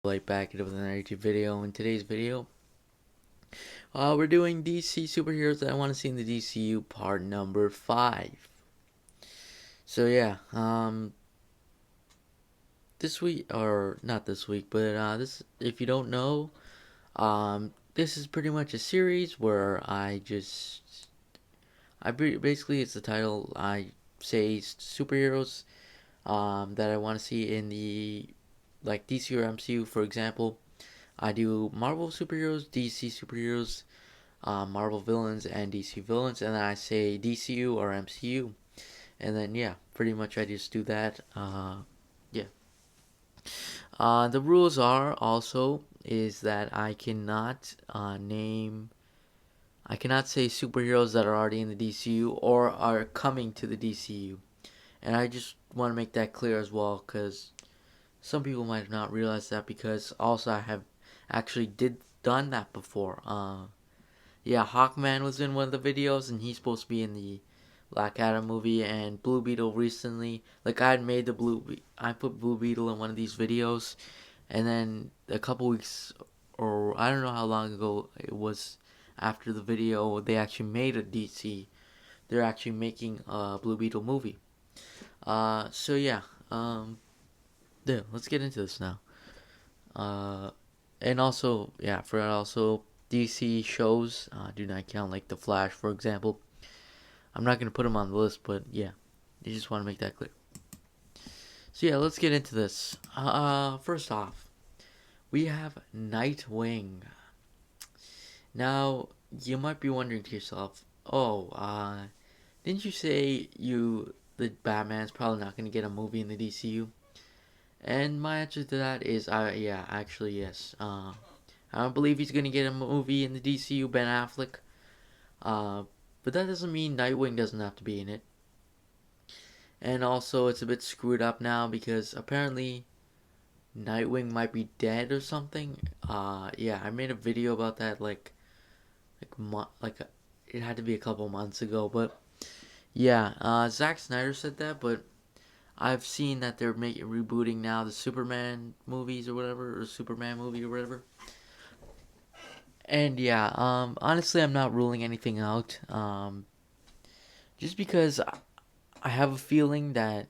Right back with another YouTube video. In today's video, we're doing DC superheroes that I want to see in the DCU part number 5. So yeah, this week, or not this week, but this, if you don't know, this is pretty much a series where basically, it's the title. I say superheroes that I want to see in the like DC or MCU. For example, I do Marvel superheroes, DC superheroes, Marvel villains, and DC villains, and then I say DCU or MCU, and then yeah, pretty much I just do that. Yeah. The rules are also is that I cannot say superheroes that are already in the DCU or are coming to the DCU, and I just want to make that clear as well, because some people might have not realized that, because also I have actually done that before. Yeah, Hawkman was in one of the videos, and he's supposed to be in the Black Adam movie, and Blue Beetle recently. Like, I put Blue Beetle in one of these videos, and then a couple weeks, or I don't know how long ago it was after the video, they actually made a DC. They're actually making a Blue Beetle movie. So yeah, yeah, let's get into this now. Uh, and also, yeah, for also DC shows do not count, like The Flash, for example. I'm not gonna put them on the list, but yeah, you just want to make that clear. So yeah, let's get into this. First off, we have Nightwing. Now, you might be wondering to yourself, oh, didn't you say the Batman's probably not gonna get a movie in the DCU? And my answer to that is, yeah, actually yes. I don't believe he's gonna get a movie in the DCU, Ben Affleck. Uh, but that doesn't mean Nightwing doesn't have to be in it. And also, it's a bit screwed up now because apparently Nightwing might be dead or something. Yeah, I made a video about that it had to be a couple months ago. But yeah, Zack Snyder said that, but I've seen that they're rebooting now the Superman movies or whatever, or Superman movie or whatever. And yeah, honestly, I'm not ruling anything out. Just because I have a feeling that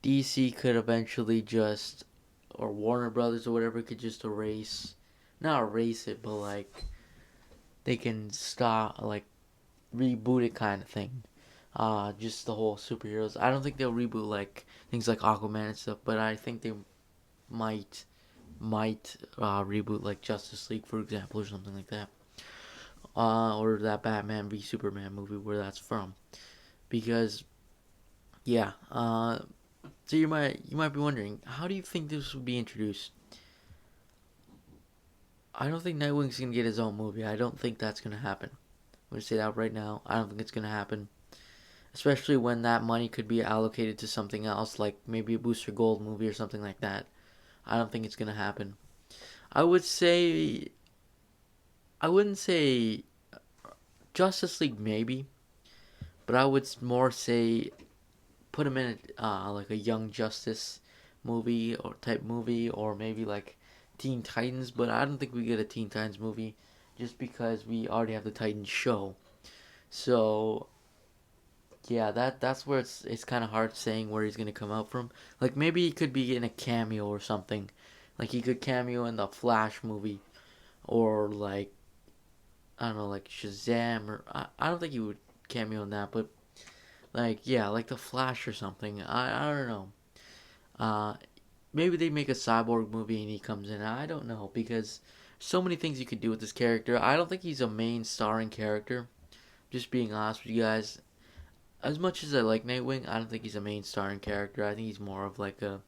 DC could eventually just, or Warner Brothers or whatever, could just not erase it, but like they can stop, like reboot it, kind of thing. Just the whole superheroes. I don't think they'll reboot like things like Aquaman and stuff, but I think they might reboot like Justice League, for example, or something like that. Or that Batman v Superman movie where that's from, because yeah. So you might be wondering, how do you think this would be introduced? I don't think Nightwing's gonna get his own movie. I don't think that's gonna happen. I'm gonna say that right now. I don't think it's gonna happen, especially when that money could be allocated to something else, like maybe a Booster Gold movie or something like that. I don't think it's gonna happen. I would say I wouldn't say Justice League maybe, but I would more say put him in like a Young Justice movie or type movie, or maybe like Teen Titans. But I don't think we get a Teen Titans movie, just because we already have the Titans show. So yeah, that's where it's kind of hard saying where he's gonna come out from. Like maybe he could be in a cameo or something. Like he could cameo in the Flash movie, or like I don't know, like Shazam, or I don't think he would cameo in that, but like yeah, like the Flash or something. I don't know. Uh, Maybe they make a cyborg movie and he comes in. I don't know, because so many things you could do with this character. I don't think he's a main starring character. Just being honest with you guys, as much as I like Nightwing, I don't think he's a main starring character. I think he's more of like a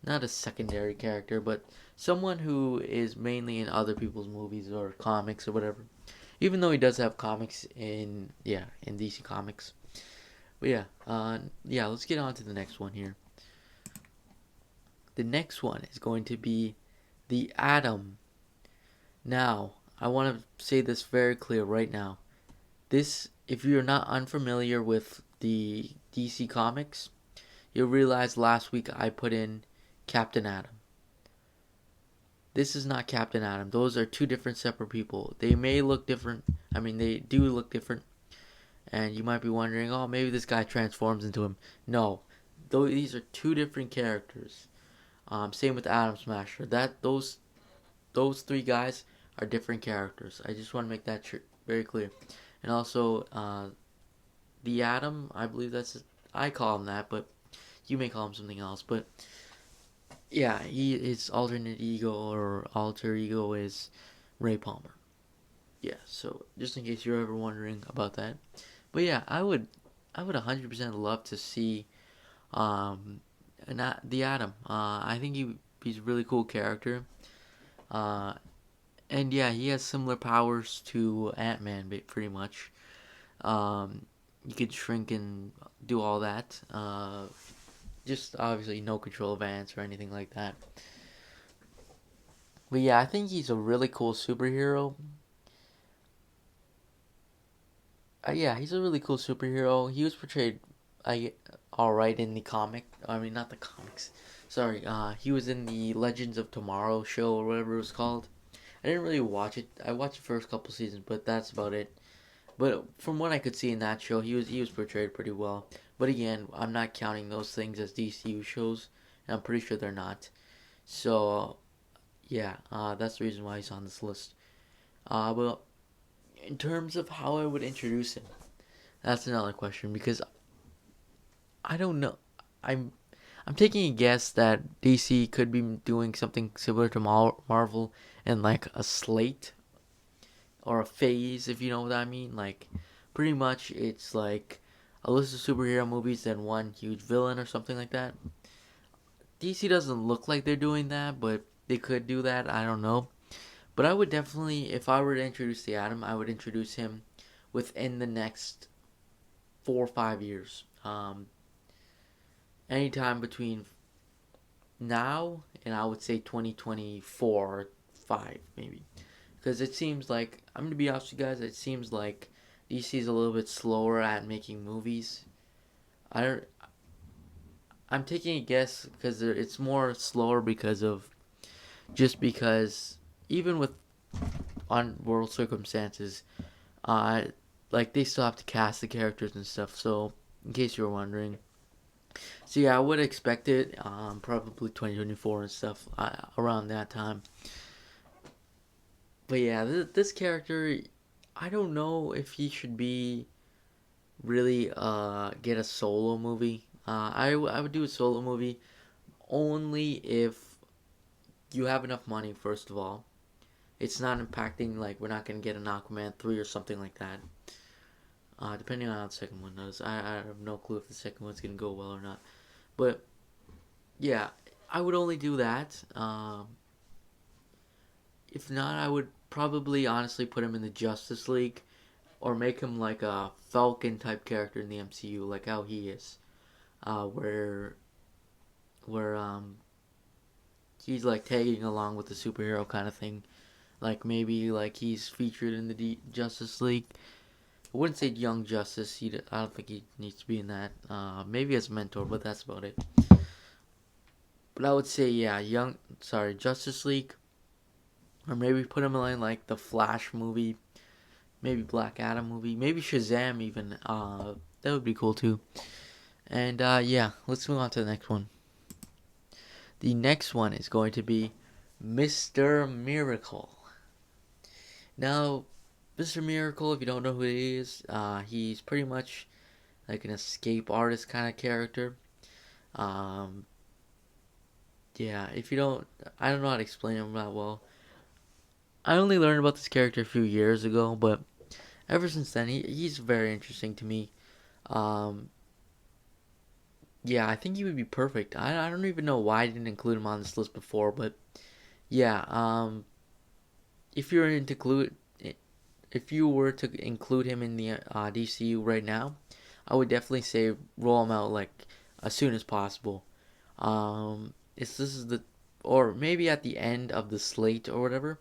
not a secondary character, but someone who is mainly in other people's movies or comics or whatever. Even though he does have comics in DC Comics. But yeah, let's get on to the next one here. The next one is going to be the Atom. Now, I want to say this very clear right now. This, if you're not unfamiliar with the DC Comics, you'll realize last week I put in Captain Atom. This is not Captain Atom. Those are two different separate people. They may look different. I mean, they do look different. And you might be wondering, oh, maybe this guy transforms into him. No, these are two different characters. Same with Atom Smasher. Those three guys are different characters. I just want to make that very clear. And also, the Atom, I believe I call him that, but you may call him something else. But yeah, his alternate ego or alter ego is Ray Palmer. Yeah, so just in case you're ever wondering about that. But yeah, I would 100% love to see the Atom. I think he's a really cool character. Uh, and yeah, he has similar powers to Ant-Man, pretty much. You could shrink and do all that. Just obviously no control of ants or anything like that. But yeah, I think he's a really cool superhero. Yeah, he's a really cool superhero. He was portrayed, all right in the comic. I mean, not the comics. Sorry. He was in the Legends of Tomorrow show or whatever it was called. I didn't really watch it. I watched the first couple seasons, but that's about it. But from what I could see in that show, he was portrayed pretty well. But again, I'm not counting those things as DCU shows, and I'm pretty sure they're not. So yeah, that's the reason why he's on this list. But in terms of how I would introduce him, that's another question because I don't know. I'm I'm taking a guess that DC could be doing something similar to Marvel and like a slate or a phase, if you know what I mean. Like, pretty much it's like a list of superhero movies, then one huge villain or something like that. DC doesn't look like they're doing that, but they could do that. I don't know. But I would definitely, if I were to introduce the Atom, I would introduce him within the next 4 or 5 years. Anytime between now and I would say 2024 or 5 maybe. Because it seems like, I'm going to be honest with you guys, it seems like DC is a little bit slower at making movies. I don't, I'm taking a guess because it's more slower because even with on world circumstances, uh, like they still have to cast the characters and stuff. So in case you were wondering, so yeah, I would expect it, probably 2024 and stuff, around that time. But yeah, this character, I don't know if he should be really get a solo movie. I would do a solo movie only if you have enough money. First of all, it's not impacting, like we're not gonna get an Aquaman 3 or something like that. Depending on how the second one does, I have no clue if the second one's gonna go well or not. But yeah, I would only do that. If not, I would probably honestly put him in the Justice League or make him like a Falcon type character in the MCU, like how he is, where he's like tagging along with the superhero kind of thing. Like maybe like he's featured in the Justice League. I wouldn't say Young Justice. I don't think he needs to be in that. Maybe as a mentor, but that's about it. But I would say yeah, Justice League, or maybe put him in like the Flash movie, maybe Black Adam movie, maybe Shazam even. That would be cool too. And yeah, let's move on to the next one. The next one is going to be Mr. Miracle. Now, Mr. Miracle, if you don't know who he is, he's pretty much like an escape artist kind of character. Um, yeah, if you don't, I don't know how to explain him that well. I only learned about this character a few years ago, but ever since then, he's very interesting to me. Um, yeah, I think he would be perfect. I don't even know why I didn't include him on this list before, but yeah, if you're into if you were to include him in the DCU right now, I would definitely say roll him out like as soon as possible. This is the, or maybe at the end of the slate or whatever,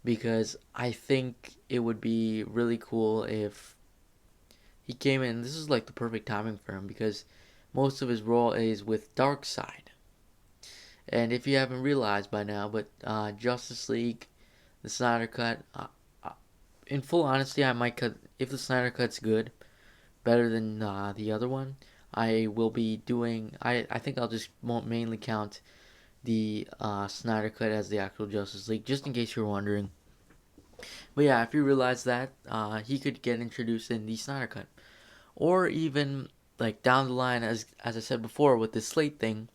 because I think it would be really cool if he came in. This is like the perfect timing for him because most of his role is with Darkseid, And if you haven't realized by now, but Justice League, the Snyder Cut, in full honesty, I might cut, if the Snyder Cut's good, better than the other one, I will be doing, I think I'll just mainly count the Snyder Cut as the actual Justice League, just in case you're wondering. But yeah, if you realize that, he could get introduced in the Snyder Cut. Or even, like, down the line, as I said before, with the Slate thing,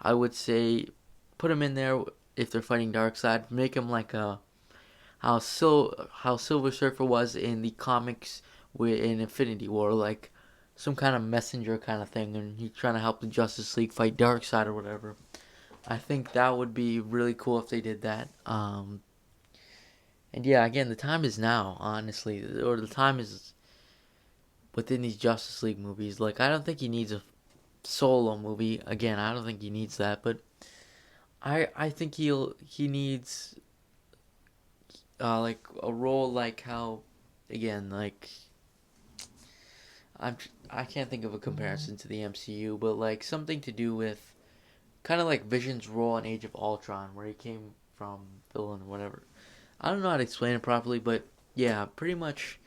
I would say put him in there if they're fighting Darkseid. Make him like how Silver Surfer was in the comics in Infinity War, like some kind of messenger kind of thing, and he's trying to help the Justice League fight Darkseid or whatever. I think that would be really cool if they did that. And yeah, again, the time is now, honestly, or the time is within these Justice League movies. Like, I don't think he needs a solo movie. Again, I don't think he needs that, but I think he needs like a role like how, again, like I'm I can't think of a comparison to the MCU, but like something to do with kind of like Vision's role in Age of Ultron, where he came from villain or whatever. I don't know how to explain it properly, but yeah, pretty much.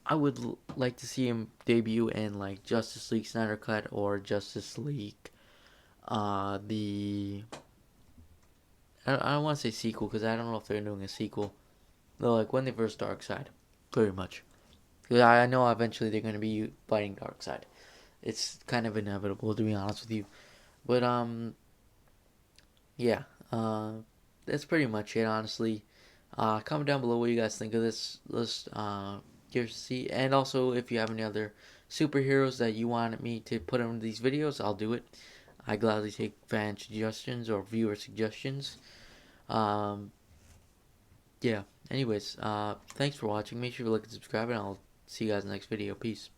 I would like to see him debut in like Justice League Snyder Cut or Justice League, the I don't want to say sequel because I don't know if they're doing a sequel. No, like when they first Darkseid, pretty much. Because I know eventually they're going to be fighting Darkseid. It's kind of inevitable, to be honest with you. But yeah, that's pretty much it, honestly. Comment down below what you guys think of this list. Curious to see, and also if you have any other superheroes that you wanted me to put in these videos, I'll do it. I gladly take fan suggestions or viewer suggestions. Um, yeah. Anyways, thanks for watching. Make sure to like and subscribe, and I'll see you guys in the next video. Peace.